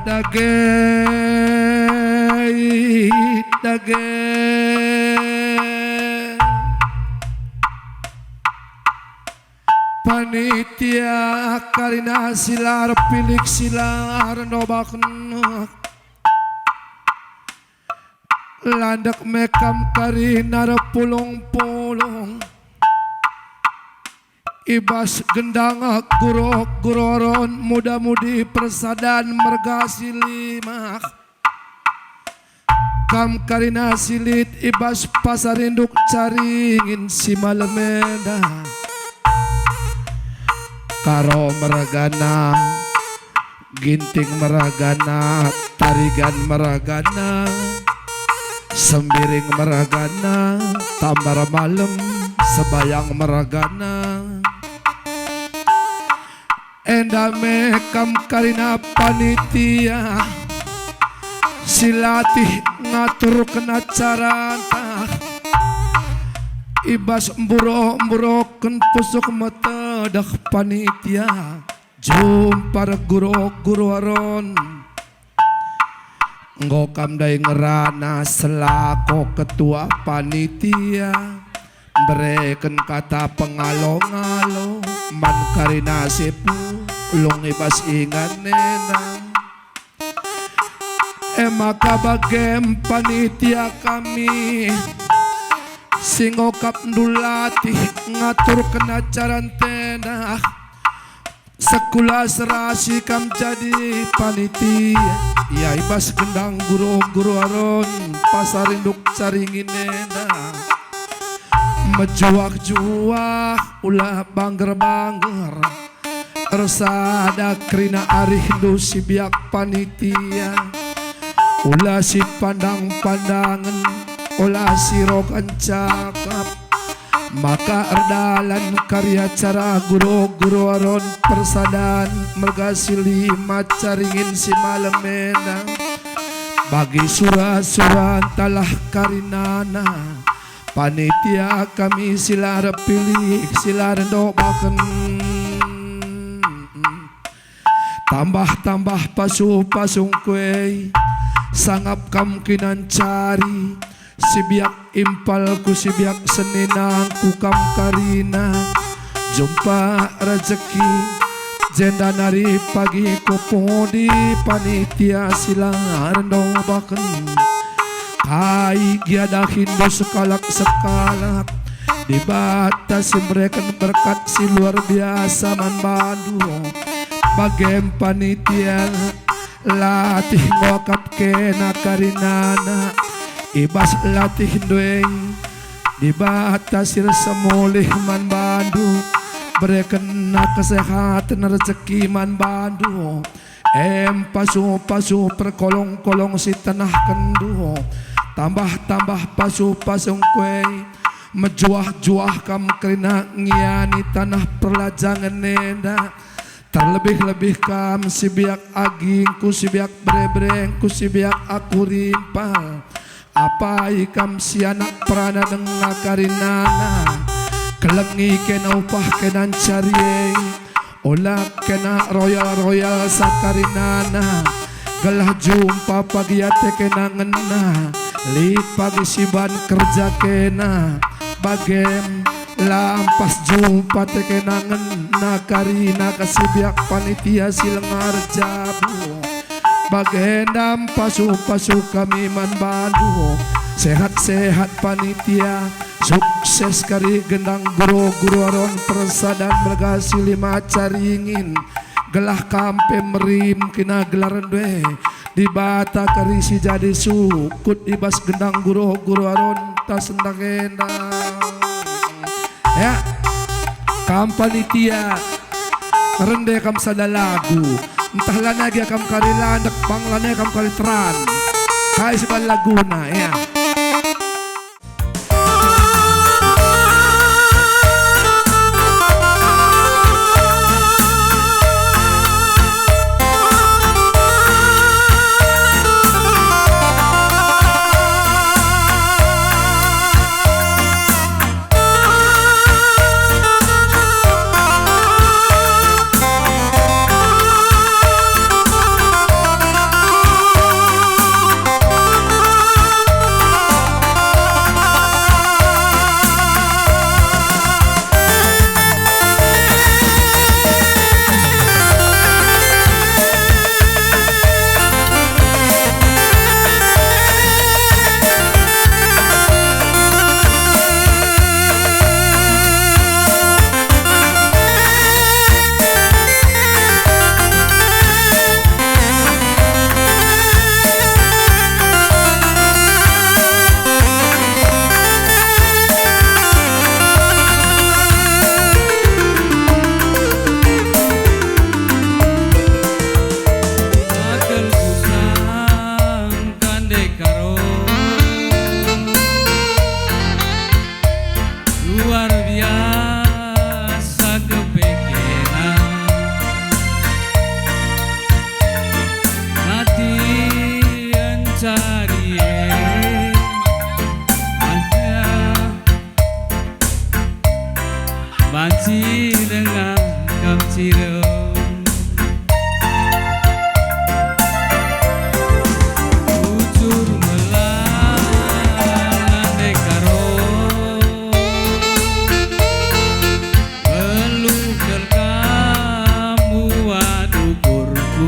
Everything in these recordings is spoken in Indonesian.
dage dage panitia karina silar pilik silar nobakna landak mekam karina pulung-pulung ibas gendang gurok guroron muda-mudi persadan mergasi lima kam karina silit ibas pasarinduk caringin si malemena karo meragana ginting meragana tarigan meragana sembiring meragana tambar malam sebayang meragana endame kam karina panitia silatih ngatur kena caranta ibas mburo-mburoken pusuk mata dah panitia jumpar guru aron ngokam dai ngerana selaku ketua panitia bereken kata pengalo-ngalo man karina sepu ulung ibas ingat nenang maka bagem panitia kami singokap ndulati ngatur kena carantena sekula serasi kam jadi panitia ya ibas gendang guru aron pasarinduk caringin nena mejuak-juak ulah bangger-bangger resada krina arih hindu si biak panitia ulah si pandang-pandangan ulah si rokan cakap maka erdalan karya cara guru aron persadan mergasi lima caringin si malemena bagi surah-surah talah karinana panitia kami silar pilih silar dobaken tambah pasung kue sangap kam kinan cari sibiak impal ku sibiak seninang ku kam karina jumpa rezeki jenda nari pagi ku podi panitia silar dobaken kai giada hindu sekalak dibatasi mereka berkat si luar biasa man Bandung bagem panitia latih ngokap kena karinana ibas latih dueng dibatasi semulih man Bandung berkena kesehatan rezeki man Bandung pasu perkolong-kolong si tanah kendu tambah pasung kue mejuah-juah kam kerina ngiani tanah perlajangan nenda terlebih-lebih kam si biak aging ku si biak brebreng ku si biak aku rimpal apa ikam si anak perana dengar karinana kelengi kena upah kena cari olah kena royal sakarinana gelah jumpa pagi ate kena ngena lit pagi siban kerja kena bagem lampas jumpa te kena ngena karina kasibiak panitia silengar jabu bagendam pasu kami man Bandung sehat-sehat panitia sukses kari gendang guru aron persadan bergasi lima caringin gelah kampe merim kina gelaran dwe di bata kari si jadi sukut ibas gendang guru aron tas sendang endang ya kam panitia rende kam sada lagu entahlah lagi kam kari landak banglane kam kari teran kai seban laguna ya mencari hanya banci dengan kamcirong ucur melalande karo pelukul kamu adukurku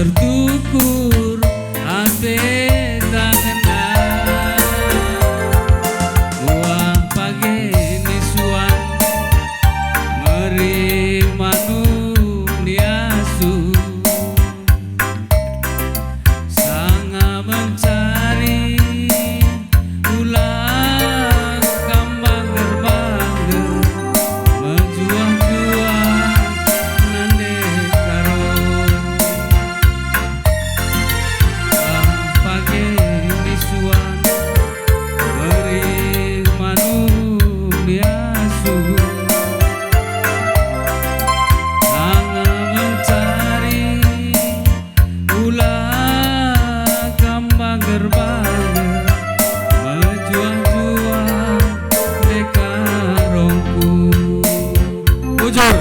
tertukur ate tangan uang pagi nisuan meri manu niasu sanga mencari ulang kambang gerbang menjuang-juang nande karo pagi nisuan meri manu niasu sanga mencari ulah kambang gerbang menjuang-juang dekarongku ujur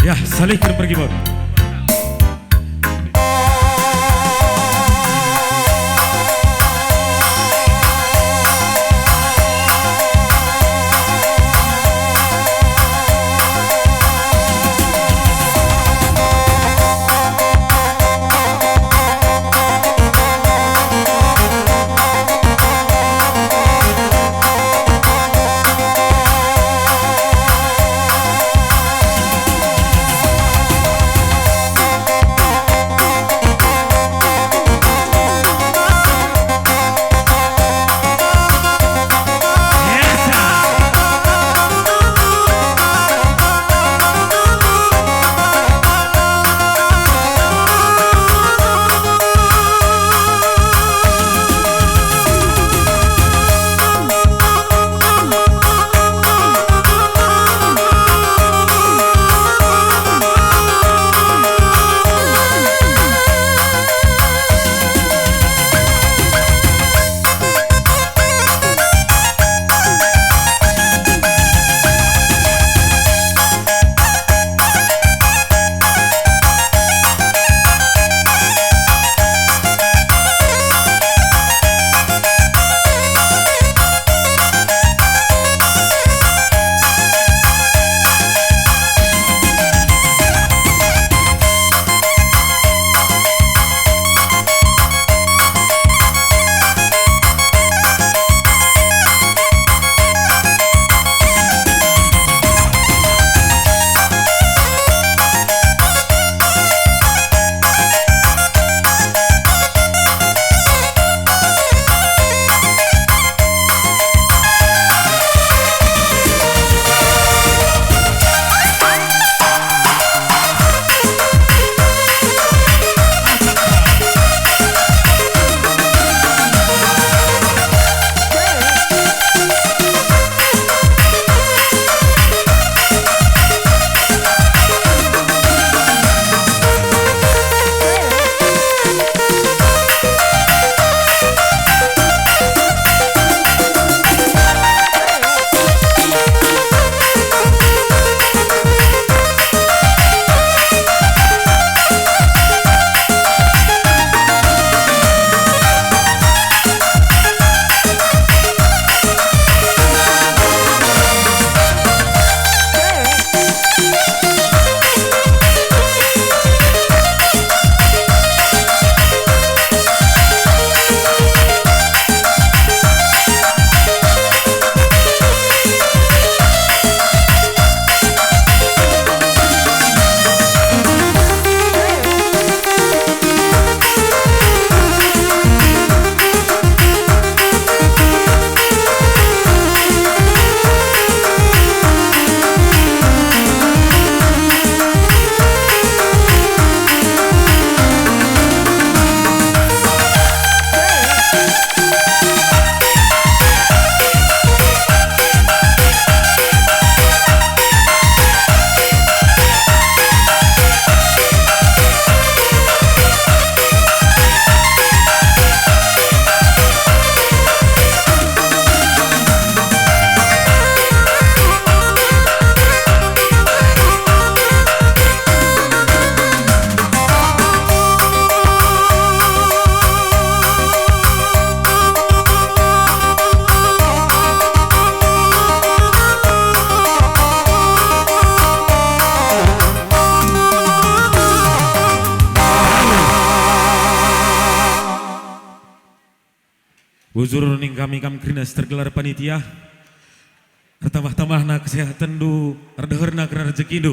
ya salih pergi bos. Bujur ning kami krinas tergelar panitia. Tambah-tambahna kesehatan du, harda-harna kena rezeki du.